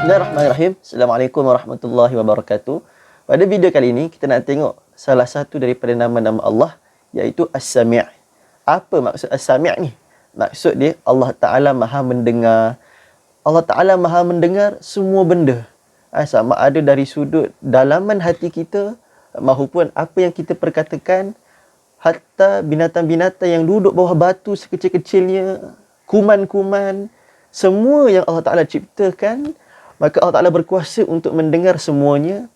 Bismillahirrahmanirrahim. Assalamualaikum warahmatullahi wabarakatuh. Pada video kali ini kita nak tengok salah satu daripada nama-nama Allah, iaitu As-Sami'. Apa maksud As-Sami' ni? Maksud dia Allah Ta'ala Maha mendengar. Allah Ta'ala Maha mendengar semua benda. Sama ada dari sudut dalaman hati kita maupun apa yang kita perkatakan, hatta binatang-binatang yang duduk bawah batu sekecil-kecilnya, kuman-kuman, semua yang Allah Ta'ala ciptakan, maka Allah Ta'ala berkuasa untuk mendengar semuanya.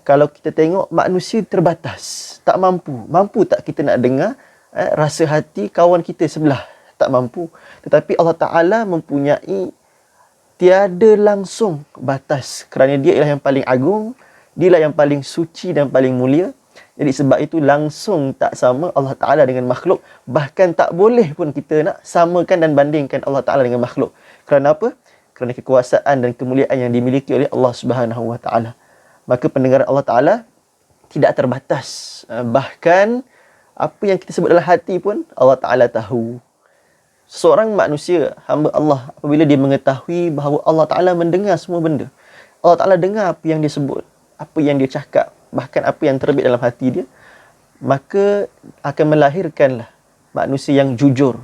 Kalau kita tengok manusia terbatas, tak mampu. Mampu tak kita nak dengar rasa hati kawan kita sebelah? Tak mampu. Tetapi Allah Ta'ala mempunyai tiada langsung batas, kerana dia ialah yang paling agung, dia lah yang paling suci dan paling mulia. Jadi sebab itu langsung tak sama Allah Ta'ala dengan makhluk. Bahkan tak boleh pun kita nak samakan dan bandingkan Allah Ta'ala dengan makhluk. Kerana apa? Kerana kekuasaan dan kemuliaan yang dimiliki oleh Allah Subhanahu Wa Ta'ala. Maka pendengaran Allah Ta'ala tidak terbatas. Bahkan apa yang kita sebut dalam hati pun Allah Ta'ala tahu. Seorang manusia, hamba Allah, apabila dia mengetahui bahawa Allah Ta'ala mendengar semua benda, Allah Ta'ala dengar apa yang dia sebut, apa yang dia cakap, bahkan apa yang terbit dalam hati dia, maka akan melahirkanlah manusia yang jujur,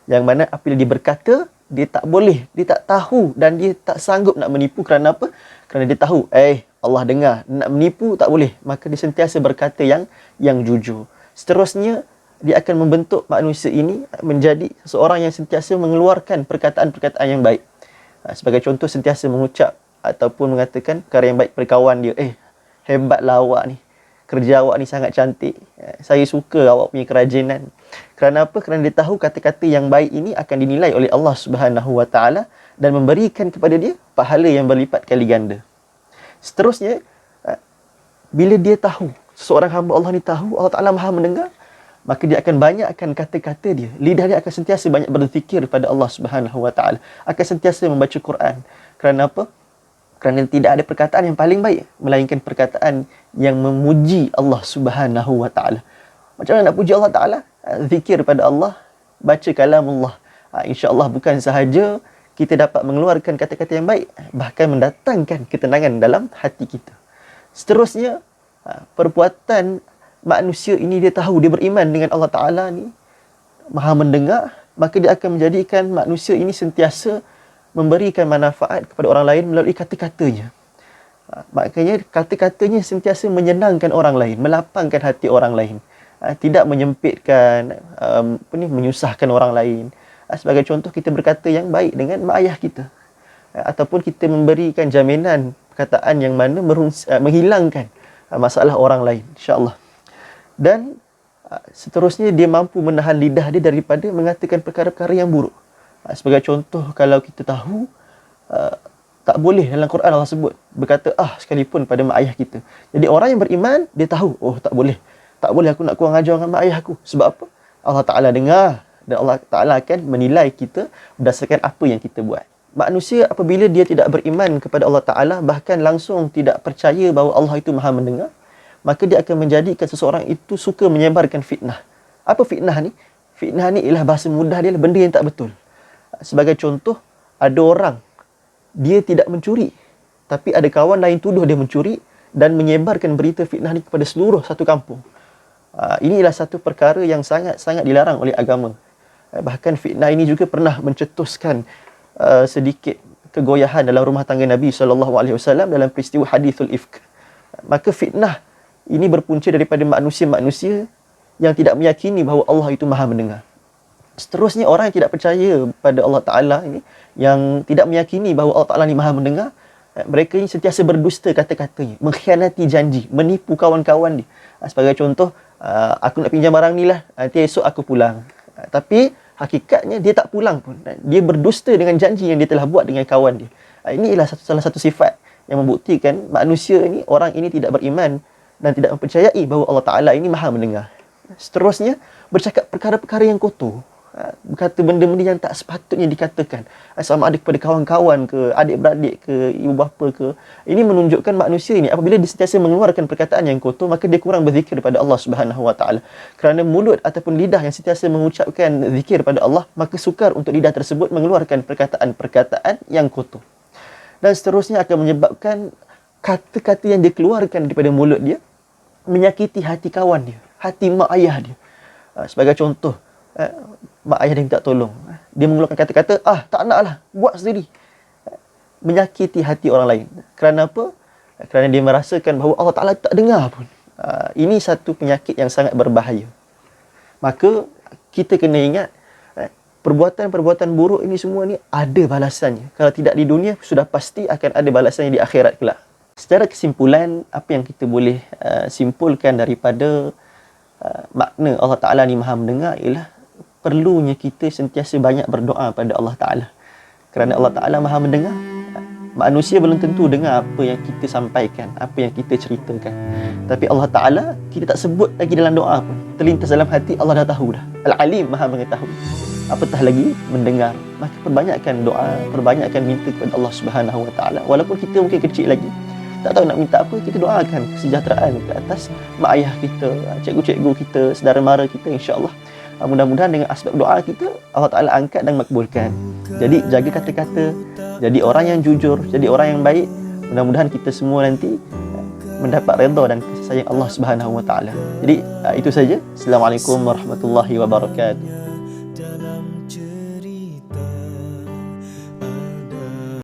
yang mana apabila dia berkata, dia tak boleh, dia tak tahu dan dia tak sanggup nak menipu. Kerana apa? Kerana dia tahu, Allah dengar, nak menipu tak boleh. Maka dia sentiasa berkata yang jujur. Seterusnya, dia akan membentuk manusia ini menjadi seseorang yang sentiasa mengeluarkan perkataan-perkataan yang baik. Sebagai contoh, sentiasa mengucap ataupun mengatakan perkara yang baik pada kawan dia. Hebatlah awak ni. Kerja awak ni sangat cantik. Saya suka awak punya kerajinan. Kerana apa? Kerana dia tahu kata-kata yang baik ini akan dinilai oleh Allah Subhanahu Wa Ta'ala dan memberikan kepada dia pahala yang berlipat kali ganda. Seterusnya, bila dia tahu, seseorang hamba Allah ni tahu Allah Ta'ala Maha mendengar, maka dia akan banyakkan kata-kata dia. Lidah dia akan sentiasa banyak berzikir pada Allah Subhanahu Wa Ta'ala. Akan sentiasa membaca Quran. Kerana apa? Kerana tidak ada perkataan yang paling baik melainkan perkataan yang memuji Allah Subhanahu Wa Ta'ala. Macam mana nak puji Allah Ta'ala? Zikir pada Allah, baca kalam Allah. InsyaAllah bukan sahaja kita dapat mengeluarkan kata-kata yang baik, bahkan mendatangkan ketenangan dalam hati kita. Seterusnya, perbuatan manusia ini dia tahu, dia beriman dengan Allah Ta'ala ni Maha mendengar, maka dia akan menjadikan manusia ini sentiasa memberikan manfaat kepada orang lain melalui kata-katanya. Makanya kata-katanya sentiasa menyenangkan orang lain, melapangkan hati orang lain. Tidak menyempitkan, menyusahkan orang lain. Sebagai contoh, kita berkata yang baik dengan mak ayah kita. Ataupun kita memberikan jaminan perkataan yang mana menghilangkan masalah orang lain, insya-Allah. Dan seterusnya, dia mampu menahan lidah dia daripada mengatakan perkara-perkara yang buruk. Sebagai contoh, kalau kita tahu tak boleh dalam Quran Allah sebut berkata sekalipun pada mak ayah kita. Jadi orang yang beriman, dia tahu, tak boleh. Tak boleh aku nak kurang ajar dengan mak ayah aku. Sebab apa? Allah Ta'ala dengar dan Allah Ta'ala akan menilai kita berdasarkan apa yang kita buat. Manusia apabila dia tidak beriman kepada Allah Ta'ala, bahkan langsung tidak percaya bahawa Allah itu Maha mendengar, maka dia akan menjadikan seseorang itu suka menyebarkan fitnah. Apa fitnah ni? Fitnah ni ialah bahasa mudah dia, benda yang tak betul. Sebagai contoh, ada orang, dia tidak mencuri, tapi ada kawan lain tuduh dia mencuri dan menyebarkan berita fitnah ni kepada seluruh satu kampung. Inilah satu perkara yang sangat-sangat dilarang oleh agama. Bahkan fitnah ini juga pernah mencetuskan sedikit kegoyahan dalam rumah tangga Nabi SAW dalam peristiwa hadithul ifk. Maka fitnah ini berpunca daripada manusia-manusia yang tidak meyakini bahawa Allah itu Maha mendengar. Seterusnya, orang yang tidak percaya pada Allah Ta'ala ini, yang tidak meyakini bahawa Allah Ta'ala ni Maha mendengar, mereka ini sentiasa berdusta kata-katanya, mengkhianati janji, menipu kawan-kawan dia. Sebagai contoh, aku nak pinjam barang ni lah, nanti esok aku pulang. Tapi hakikatnya dia tak pulang pun. Dia berdusta dengan janji yang dia telah buat dengan kawan dia. Inilah salah satu sifat yang membuktikan manusia ini, orang ini tidak beriman dan tidak mempercayai bahawa Allah Ta'ala ini Maha mendengar. Seterusnya, bercakap perkara-perkara yang kotor. Berkata benda-benda yang tak sepatutnya dikatakan, sama ada kepada kawan-kawan ke, adik-beradik ke, ibu bapa ke. Ini menunjukkan manusia ini apabila dia sentiasa mengeluarkan perkataan yang kotor, maka dia kurang berzikir pada Allah Subhanahu Wa Ta'ala. Kerana mulut ataupun lidah yang sentiasa mengucapkan zikir pada Allah, maka sukar untuk lidah tersebut mengeluarkan perkataan-perkataan yang kotor. dan seterusnya akan menyebabkan kata-kata yang dia keluarkan daripada mulut dia menyakiti hati kawan dia, hati mak ayah dia. Sebagai contoh, mak ayah dia minta tolong, dia mengeluarkan kata-kata, tak naklah, buat sendiri. Menyakiti hati orang lain. Kerana apa? Kerana dia merasakan bahawa Allah Ta'ala tak dengar pun. Ini satu penyakit yang sangat berbahaya. Maka kita kena ingat, perbuatan-perbuatan buruk ini semua ni ada balasannya. Kalau tidak di dunia, sudah pasti akan ada balasannya di akhirat kelak. Secara kesimpulan, apa yang kita boleh simpulkan daripada makna Allah Ta'ala ni maha mendengar ialah perlunya kita sentiasa banyak berdoa pada Allah Ta'ala. Kerana Allah Ta'ala maha mendengar, manusia belum tentu dengar apa yang kita sampaikan, apa yang kita ceritakan. Tapi Allah Ta'ala, kita tak sebut lagi dalam doa pun, terlintas dalam hati, Allah dah tahu dah. Al-Alim, maha mengetahui. Apatah lagi mendengar. Maka perbanyakkan doa, perbanyakkan minta kepada Allah Subhanahu Wa Ta'ala. Walaupun kita mungkin kecil lagi, tak tahu nak minta apa, kita doakan kesejahteraan ke atas mak ayah kita, cikgu-cikgu kita, saudara mara kita, insya-Allah. Mudah-mudahan dengan asbab doa kita, Allah Ta'ala angkat dan makbulkan. Jadi jaga kata-kata, jadi orang yang jujur, jadi orang yang baik. Mudah-mudahan kita semua nanti mendapat redha dan kasih sayang Allah Subhanahu Wa Ta'ala. Jadi itu saja. Assalamualaikum warahmatullahi wabarakatuh.